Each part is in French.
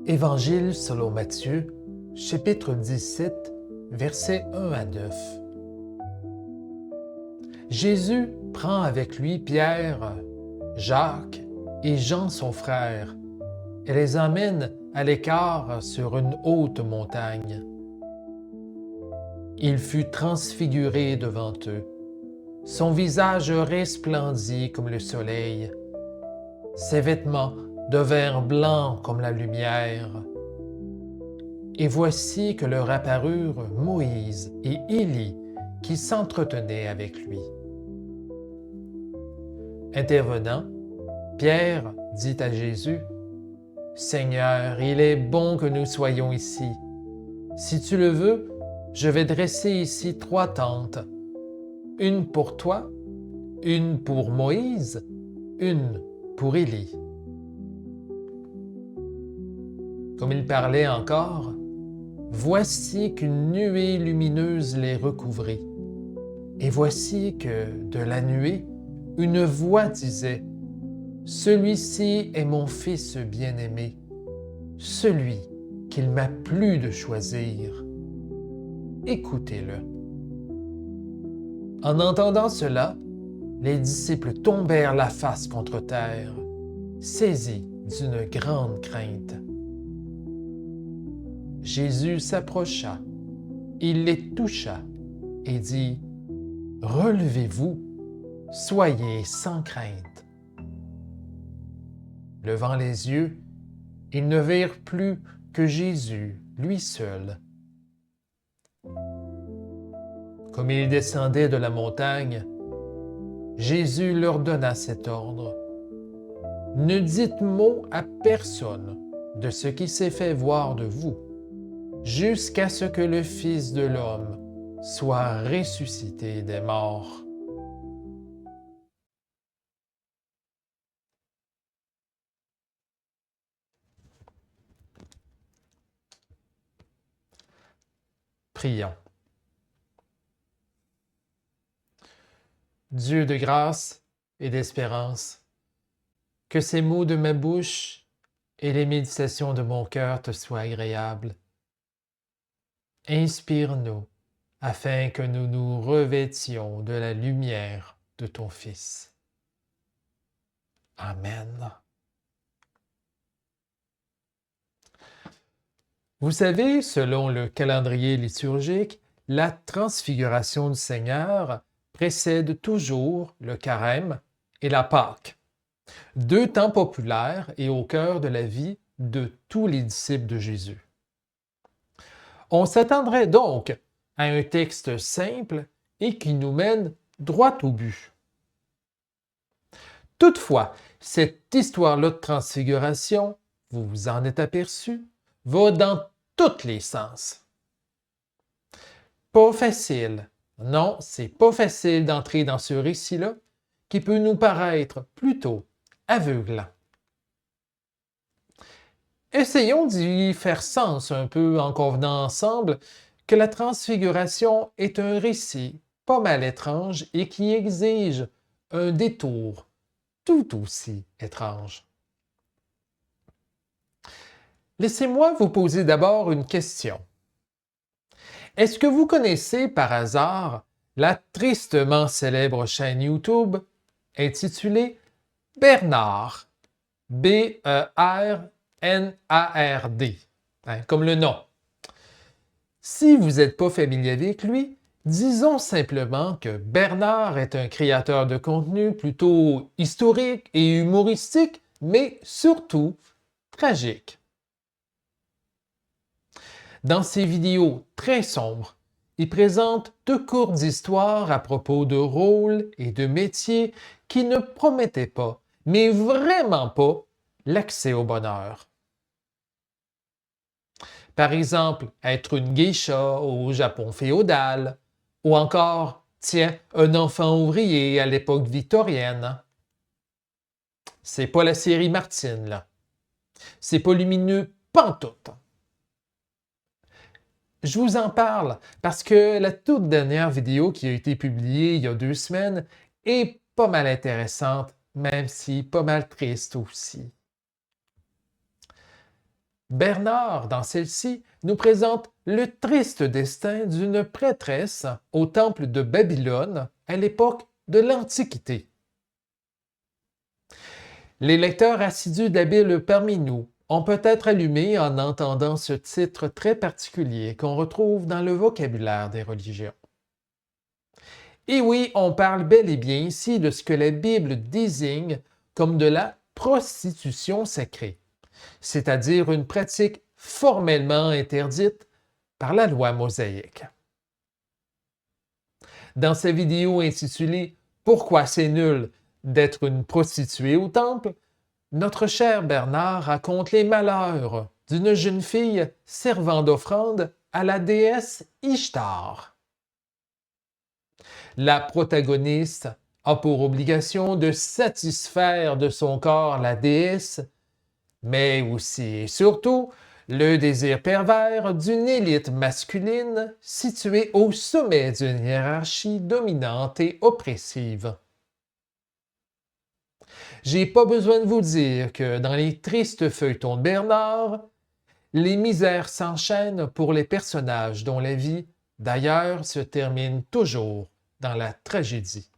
Évangile selon Matthieu, chapitre 17, versets 1 à 9. Jésus prend avec lui Pierre, Jacques et Jean son frère et les emmène à l'écart sur une haute montagne. Il fut transfiguré devant eux. Son visage resplendit comme le soleil. Ses vêtements devinrent blancs comme la lumière. Et voici que leur apparurent Moïse et Élie qui s'entretenaient avec lui. Intervenant, Pierre dit à Jésus, « Seigneur, il est bon que nous soyons ici. Si tu le veux, je vais dresser ici 3 tentes, une pour toi, une pour Moïse, une pour Élie. » Comme il parlait encore, voici qu'une nuée lumineuse les recouvrit. Et voici que, de la nuée, une voix disait, « Celui-ci est mon Fils bien-aimé, celui qu'il m'a plu de choisir. Écoutez-le. » En entendant cela, les disciples tombèrent la face contre terre, saisis d'une grande crainte. Jésus s'approcha, il les toucha et dit, « Relevez-vous, soyez sans crainte. » Levant les yeux, ils ne virent plus que Jésus, lui seul. Comme ils descendaient de la montagne, Jésus leur donna cet ordre. « Ne dites mot à personne de ce qui s'est fait voir de vous, jusqu'à ce que le Fils de l'homme soit ressuscité des morts. » Prions. Dieu de grâce et d'espérance, que ces mots de ma bouche et les méditations de mon cœur te soient agréables. Inspire-nous afin que nous nous revêtions de la lumière de ton Fils. Amen. Vous savez, selon le calendrier liturgique, la transfiguration du Seigneur précède toujours le Carême et la Pâque, 2 temps populaires et au cœur de la vie de tous les disciples de Jésus. On s'attendrait donc à un texte simple et qui nous mène droit au but. Toutefois, cette histoire-là de transfiguration, vous vous en êtes aperçu, va dans tous les sens. Pas facile, non, c'est pas facile d'entrer dans ce récit-là qui peut nous paraître plutôt aveuglant. Essayons d'y faire sens un peu en convenant ensemble que la transfiguration est un récit pas mal étrange et qui exige un détour tout aussi étrange. Laissez-moi vous poser d'abord une question. Est-ce que vous connaissez par hasard la tristement célèbre chaîne YouTube intitulée Bernard, B-E-R-N-A-R-D, comme le nom? Si vous n'êtes pas familier avec lui, disons simplement que Bernard est un créateur de contenu plutôt historique et humoristique, mais surtout tragique. Dans ses vidéos très sombres, il présente de courtes histoires à propos de rôles et de métiers qui ne promettaient pas, mais vraiment pas, l'accès au bonheur. Par exemple, être une geisha au Japon féodal, ou encore, tiens, un enfant ouvrier à l'époque victorienne. C'est pas la série Martine, là. C'est pas lumineux pantoute. Je vous en parle parce que la toute dernière vidéo qui a été publiée il y a 2 semaines est pas mal intéressante, même si pas mal triste aussi. Bernard, dans celle-ci, nous présente le triste destin d'une prêtresse au temple de Babylone à l'époque de l'Antiquité. Les lecteurs assidus d'Habile parmi nous ont peut-être allumé en entendant ce titre très particulier qu'on retrouve dans le vocabulaire des religions. Et oui, on parle bel et bien ici de ce que la Bible désigne comme de la prostitution sacrée, c'est-à-dire une pratique formellement interdite par la loi mosaïque. Dans sa vidéo intitulée « Pourquoi c'est nul d'être une prostituée au temple », notre cher Bernard raconte les malheurs d'une jeune fille servant d'offrande à la déesse Ishtar. La protagoniste a pour obligation de satisfaire de son corps la déesse, mais aussi et surtout le désir pervers d'une élite masculine située au sommet d'une hiérarchie dominante et oppressive. J'ai pas besoin de vous dire que dans les tristes feuilletons de Bernard, les misères s'enchaînent pour les personnages dont la vie, d'ailleurs, se termine toujours dans la tragédie.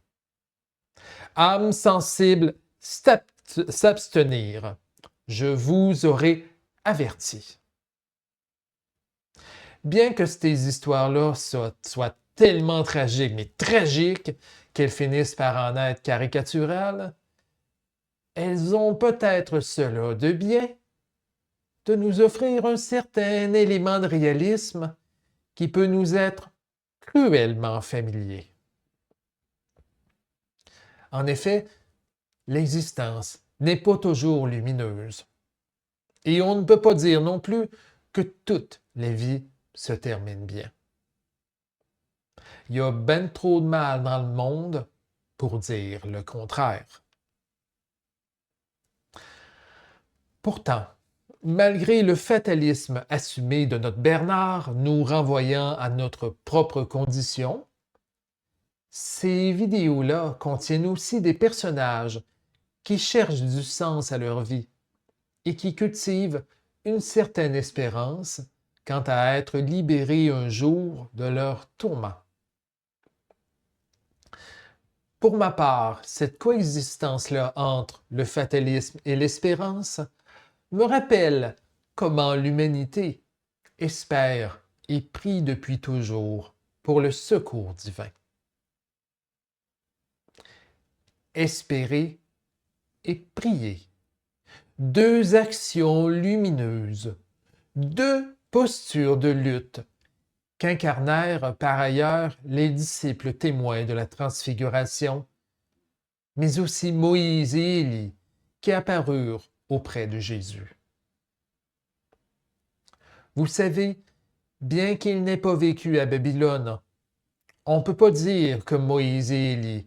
Âme sensible, s'abstenir. Je vous aurai averti. Bien que ces histoires-là soient tellement tragiques, mais tragiques, qu'elles finissent par en être caricaturales, elles ont peut-être cela de bien de nous offrir un certain élément de réalisme qui peut nous être cruellement familier. En effet, l'existence n'est pas toujours lumineuse. Et on ne peut pas dire non plus que toutes les vies se terminent bien. Il y a ben trop de mal dans le monde pour dire le contraire. Pourtant, malgré le fatalisme assumé de notre Bernard, nous renvoyant à notre propre condition, ces vidéos-là contiennent aussi des personnages qui cherchent du sens à leur vie et qui cultivent une certaine espérance quant à être libérés un jour de leur tourment. Pour ma part, cette coexistence-là entre le fatalisme et l'espérance me rappelle comment l'humanité espère et prie depuis toujours pour le secours divin. Espérer et prier. Deux actions lumineuses, deux postures de lutte qu'incarnèrent par ailleurs les disciples témoins de la transfiguration, mais aussi Moïse et Élie qui apparurent auprès de Jésus. Vous savez, bien qu'ils n'aient pas vécu à Babylone, on ne peut pas dire que Moïse et Élie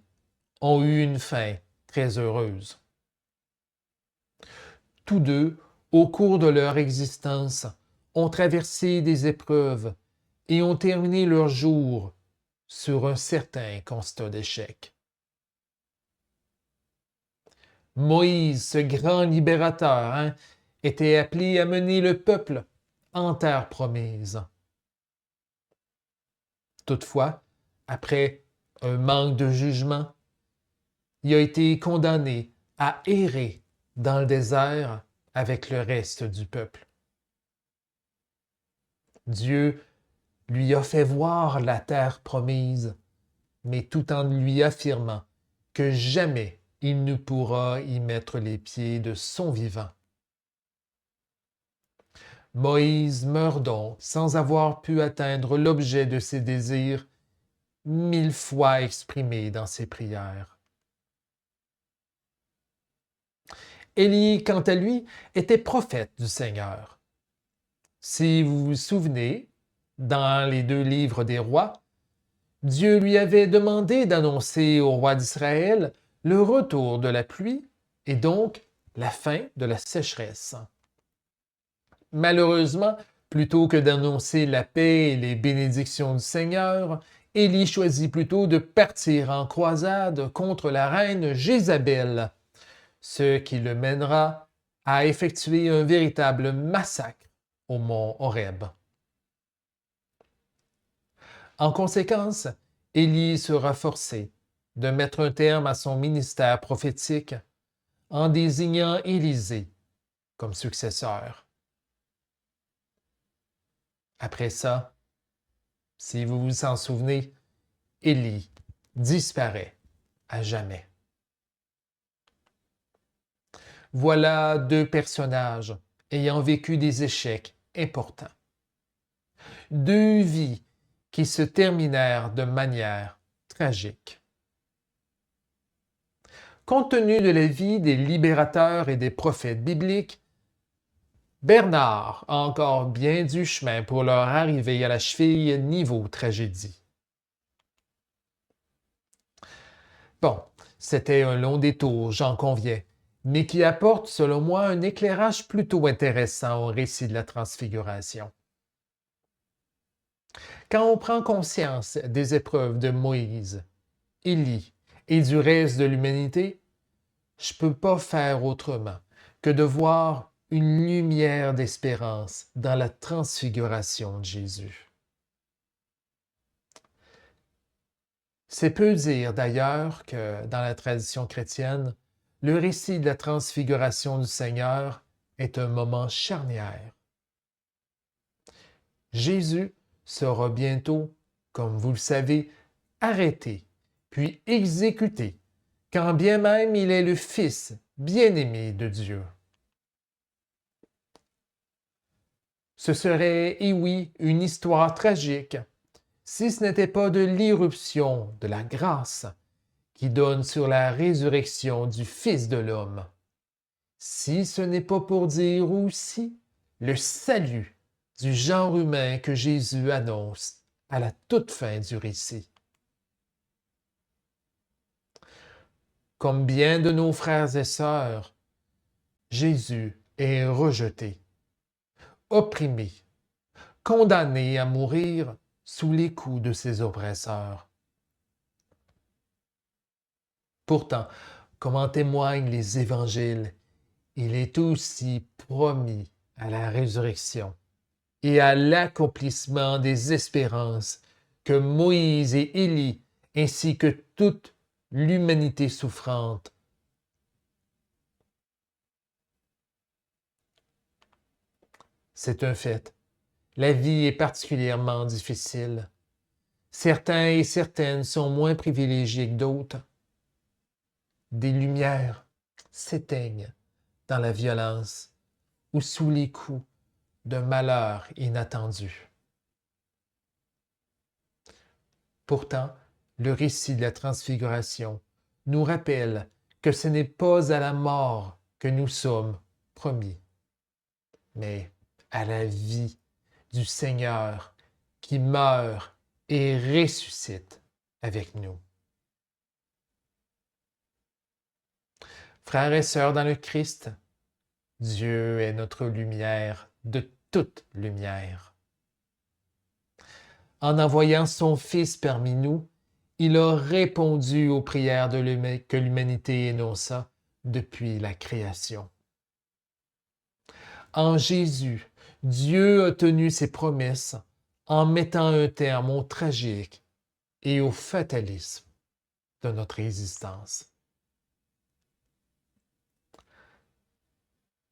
ont eu une fin très heureuse. Tous deux, au cours de leur existence, ont traversé des épreuves et ont terminé leur jour sur un certain constat d'échec. Moïse, ce grand libérateur, était appelé à mener le peuple en terre promise. Toutefois, après un manque de jugement, il a été condamné à errer dans le désert avec le reste du peuple. Dieu lui a fait voir la terre promise, mais tout en lui affirmant que jamais il ne pourra y mettre les pieds de son vivant. Moïse meurt donc sans avoir pu atteindre l'objet de ses désirs, 1000 fois exprimés dans ses prières. Élie, quant à lui, était prophète du Seigneur. Si vous vous souvenez, dans les 2 livres des rois, Dieu lui avait demandé d'annoncer au roi d'Israël le retour de la pluie et donc la fin de la sécheresse. Malheureusement, plutôt que d'annoncer la paix et les bénédictions du Seigneur, Élie choisit plutôt de partir en croisade contre la reine Jézabel, ce qui le mènera à effectuer un véritable massacre au mont Horeb. En conséquence, Élie sera forcé de mettre un terme à son ministère prophétique en désignant Élisée comme successeur. Après ça, si vous vous en souvenez, Élie disparaît à jamais. Voilà deux personnages ayant vécu des échecs importants. Deux vies qui se terminèrent de manière tragique. Compte tenu de la vie des libérateurs et des prophètes bibliques, Bernard a encore bien du chemin pour leur arriver à la cheville niveau tragédie. Bon, c'était un long détour, j'en conviens, mais qui apporte, selon moi, un éclairage plutôt intéressant au récit de la Transfiguration. Quand on prend conscience des épreuves de Moïse, Élie et du reste de l'humanité, je ne peux pas faire autrement que de voir une lumière d'espérance dans la transfiguration de Jésus. C'est peu dire d'ailleurs que, dans la tradition chrétienne, le récit de la transfiguration du Seigneur est un moment charnière. Jésus sera bientôt, comme vous le savez, arrêté, puis exécuté, quand bien même il est le Fils bien-aimé de Dieu. Ce serait, et oui, une histoire tragique, si ce n'était pas de l'irruption de la grâce qui donne sur la résurrection du Fils de l'homme, si ce n'est pas pour dire aussi le salut du genre humain que Jésus annonce à la toute fin du récit. Comme bien de nos frères et sœurs, Jésus est rejeté, opprimé, condamné à mourir sous les coups de ses oppresseurs. Pourtant, comme en témoignent les évangiles, il est aussi promis à la résurrection et à l'accomplissement des espérances que Moïse et Élie, ainsi que toute l'humanité souffrante, c'est un fait. La vie est particulièrement difficile. Certains et certaines sont moins privilégiés que d'autres. Des lumières s'éteignent dans la violence ou sous les coups d'un malheur inattendu. Pourtant, le récit de la Transfiguration nous rappelle que ce n'est pas à la mort que nous sommes promis, mais à la vie du Seigneur qui meurt et ressuscite avec nous. Frères et sœurs dans le Christ, Dieu est notre lumière de toute lumière. En envoyant son Fils parmi nous, il a répondu aux prières que l'humanité énonça depuis la création. En Jésus, Dieu a tenu ses promesses en mettant un terme au tragique et au fatalisme de notre existence.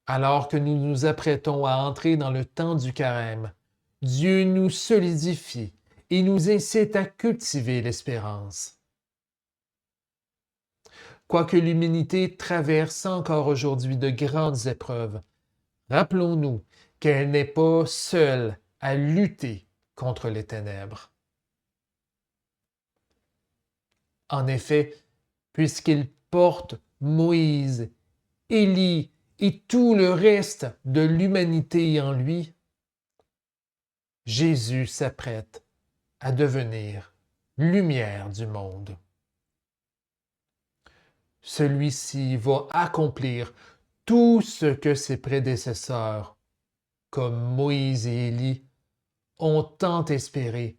Alors que nous nous apprêtons à entrer dans le temps du carême, Dieu nous solidifie et nous incite à cultiver l'espérance. Quoique l'humanité traverse encore aujourd'hui de grandes épreuves, rappelons-nous qu'elle n'est pas seule à lutter contre les ténèbres. En effet, puisqu'il porte Moïse, Élie et tout le reste de l'humanité en lui, Jésus s'apprête à devenir lumière du monde. Celui-ci va accomplir tout ce que ses prédécesseurs, comme Moïse et Élie, ont tant espéré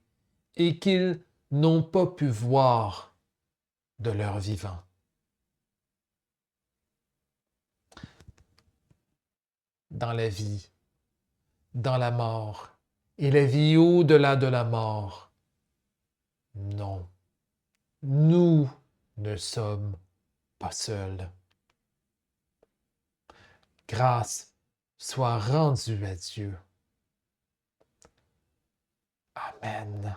et qu'ils n'ont pas pu voir de leur vivant. Dans la vie, dans la mort et la vie au-delà de la mort. Non, nous ne sommes pas seuls. Grâce soit rendue à Dieu. Amen.